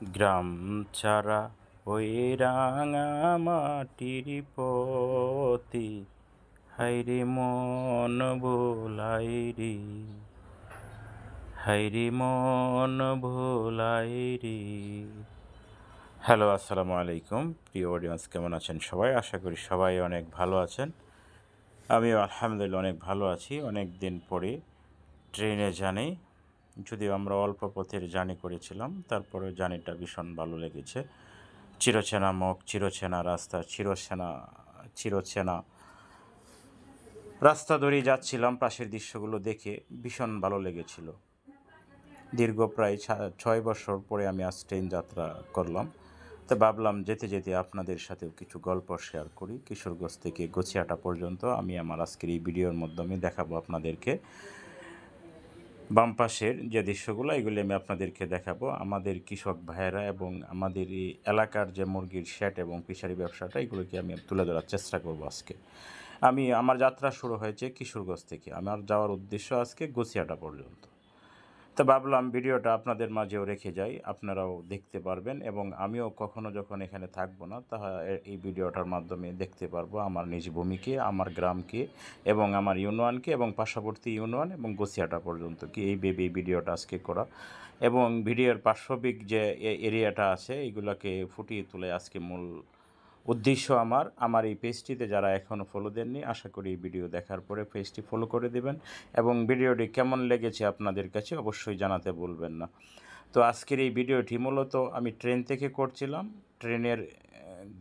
গ্রাম ছাড়া ওই রাঙা মাটির পতি হাইরে মন ভোলাই রে, হাইরে মন ভোলাই রে। হ্যালো, আসসালামু আলাইকুম প্রিয় অডিয়েন্স, কেমন আছেন সবাই? আশা করি সবাই অনেক ভালো আছেন। আমিও আলহামদুলিল্লাহ অনেক ভালো আছি। অনেক দিন পরে ট্রেনে জার্নি, যদিও আমরা অল্প পথের জার্নি করেছিলাম, তারপরে জার্নিটা ভীষণ ভালো লেগেছে। চিরচেনা মুখ, চিরচেনা রাস্তা, চিরচেনা রাস্তা ধরেই যাচ্ছিলাম। পাশের দৃশ্যগুলো দেখে ভীষণ ভালো লেগেছিল। দীর্ঘ প্রায় 6 বছর পরে আমি আজ ট্রেন যাত্রা করলাম। তো ভাবলাম যেতে যেতে আপনাদের সাথেও কিছু গল্প শেয়ার করি। কিশোরগঞ্জ থেকে গছিয়াটা পর্যন্ত আমি আমার আজকের এই ভিডিওর মাধ্যমে দেখাবো আপনাদেরকে। বাম পাশের যে দৃশ্যগুলো, এগুলি আমি আপনাদেরকে দেখাবো। আমাদের কৃষক ভাইয়েরা এবং আমাদের এই এলাকার যে মুরগির শেড এবং ফিশারি ব্যবসাটা, এগুলোকে আমি তুলে ধরার চেষ্টা করব আজকে। আমার যাত্রা শুরু হয়েছে কিশোরগঞ্জ থেকে। আমার যাওয়ার উদ্দেশ্য আজকে গছিয়াটা পর্যন্ত। তো ভাবলাম ভিডিওটা আপনাদের মাঝেও রেখে যাই, আপনারাও দেখতে পারবেন এবং আমিও কখনো যখন এখানে থাকবো না, তাহা এই ভিডিওটার মাধ্যমে দেখতে পারবো আমার নিজ ভূমিকে, আমার গ্রামকে এবং আমার ইউনিয়নকে এবং পার্শ্ববর্তী ইউনিয়ন এবং গছিয়াটা পর্যন্ত কি এই ভিডিওটা আজকে করা। এবং ভিডিওর পার্শ্ববিক যে এরিয়াটা আছে, এইগুলোকে ফুটিয়ে তুলে আজকে মূল উদ্দেশ্য আমার এই পেজটিতে যারা এখনও ফলো দেননি, আশা করি এই ভিডিও দেখার পরে পেজটি ফলো করে দেবেন এবং ভিডিওটি কেমন লেগেছে আপনাদের কাছে অবশ্যই জানাতে ভুলবেন না। তো আজকের এই ভিডিওটি মূলত আমি ট্রেন থেকে করছিলাম। ট্রেনের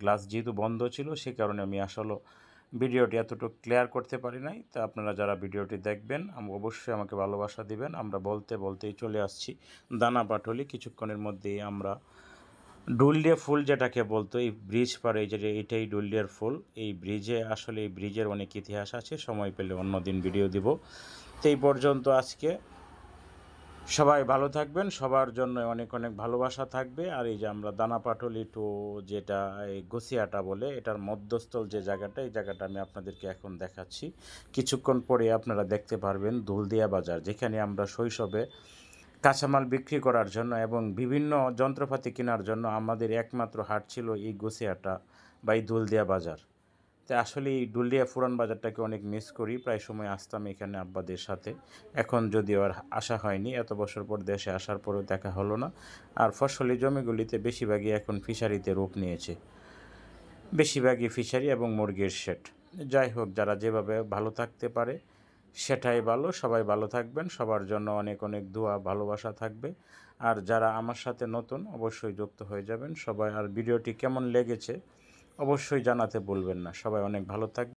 গ্লাস যেহেতু বন্ধ ছিল, সে কারণে আমি আসলে ভিডিওটি এতটুকু ক্লিয়ার করতে পারি নাই। তো আপনারা যারা ভিডিওটি দেখবেন অবশ্যই আমাকে ভালোবাসা দিবেন। আমরা বলতে বলতেই চলে আসছি দানাপাটলি। কিছুক্ষণের মধ্যেই আমরা ডুলিয়া ফুল যেটাকে বলতো, এই ব্রিজ পারে, এই যে এটাই ডুলিয়ার ফুল। এই ব্রিজে আসলে এই ব্রিজের অনেক ইতিহাস আছে, সময় পেলে অন্যদিন ভিডিও দিব। তো এই পর্যন্ত আজকে সবাই ভালো থাকবেন, সবার জন্য অনেক অনেক ভালোবাসা থাকবে। আর এই যে আমরা দানাপাটলি টু যেটা এই গছিয়াটা বলে, এটার মধ্যস্থল যে জায়গাটা, এই জায়গাটা আমি আপনাদেরকে এখন দেখাচ্ছি। কিছুক্ষণ পরে আপনারা দেখতে পারবেন দুলদিয়া বাজার, যেখানে আমরা শৈশবে কাঁচামাল বিক্রি করার জন্য এবং বিভিন্ন যন্ত্রপাতি কেনার জন্য আমাদের একমাত্র হাট ছিল এই গছিয়াটা বা এই দুলদিয়া বাজার। তো আসলে এই দুলদিয়া পুরান বাজারটাকে অনেক মিস করি। প্রায় সময় আসতাম এখানে আব্বাদের সাথে। এখন যদিও আর আসা হয়নি, এত বছর পর দেশে আসার পরেও দেখা হলো না। আর ফসলি জমিগুলিতে বেশিরভাগই এখন ফিশারিতে রূপ নিয়েছে, বেশিরভাগই ফিশারি এবং মুরগির শেড। যাই হোক, যারা যেভাবে ভালো থাকতে পারে সেটাই ভালো। সবাই ভালো থাকবেন, সবার জন্য অনেক অনেক দোয়া ভালোবাসা থাকবে। আর যারা আমার সাথে নতুন অবশ্যই যুক্ত হয়ে যাবেন সবাই। আর ভিডিওটি কেমন লেগেছে অবশ্যই জানাতে ভুলবেন না। সবাই অনেক ভালো থাকবেন।